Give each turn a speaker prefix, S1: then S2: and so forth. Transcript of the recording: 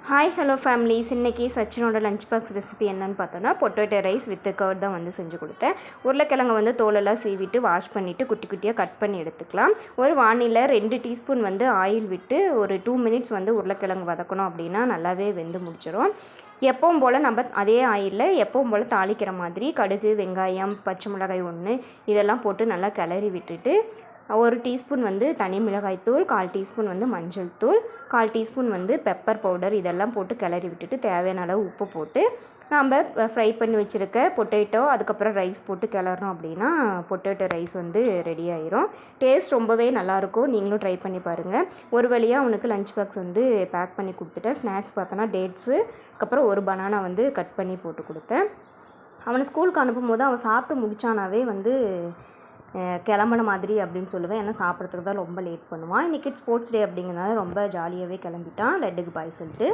S1: Hi hello families. இன்றைக்கி சச்சினோட lunch box recipe என்னென்னு பார்த்தோன்னா பொட்டேட்டோ ரைஸ் வித் கர்ட் தான் வந்து செஞ்சு கொடுத்தேன். உருளைக்கிழங்கு வந்து தோலெல்லாம் சீவிட்டு வாஷ் பண்ணிவிட்டு குட்டி குட்டியாக கட் பண்ணி எடுத்துக்கலாம். ஒரு வானிலை 2 டீஸ்பூன் வந்து ஆயில் விட்டு ஒரு 2 மினிட்ஸ் வந்து உருளைக்கிழங்கு வதக்கணும். அப்படின்னா நல்லாவே வெந்து முடிச்சிடும். எப்பவும் போல் நம்ம அதே ஆயிலில் எப்பவும் போல் தாளிக்கிற மாதிரி கடுகு, வெங்காயம், பச்சை மிளகாய் 1 இதெல்லாம் போட்டு நல்லா கிளறி விட்டுட்டு 1 டீஸ்பூன் வந்து தனி மிளகாய்த்தூள், 1/4 டீஸ்பூன் வந்து மஞ்சள் தூள், 1/4 டீஸ்பூன் வந்து பெப்பர் பவுடர் இதெல்லாம் போட்டு கிளறி விட்டுட்டு தேவையான அளவு உப்பு போட்டு நம்ம ஃப்ரை பண்ணி வச்சுருக்க பொட்டேட்டோ அதுக்கப்புறம் ரைஸ் போட்டு கிளறணும். அப்படின்னா பொட்டேட்டோ ரைஸ் வந்து ரெடி ஆயிரும். டேஸ்ட் ரொம்பவே நல்லாயிருக்கும். நீங்களும் ட்ரை பண்ணி பாருங்கள். ஒரு வழியாக அவனுக்கு லஞ்ச் பாக்ஸ் வந்து பேக் பண்ணி கொடுத்துட்டேன். ஸ்நாக்ஸ் பார்த்தோன்னா டேட்ஸு அதுக்கப்புறம் ஒரு பனானா வந்து கட் பண்ணி போட்டு கொடுத்தேன். அவனை ஸ்கூலுக்கு அனுப்பும்போது அவன் சாப்பிட்டு முடித்தானாவே வந்து கிளம்புன மாதிரி அப்படின்னு சொல்லுவேன். ஏன்னா சாப்பிட்றதுக்கு தான் ரொம்ப லேட் பண்ணுவான். இன்றைக்கி ஸ்போர்ட்ஸ் டே அப்படிங்கிறனால ரொம்ப ஜாலியாகவே கிளம்பிட்டான். லட்டுக்கு பாய் சொல்லிட்டு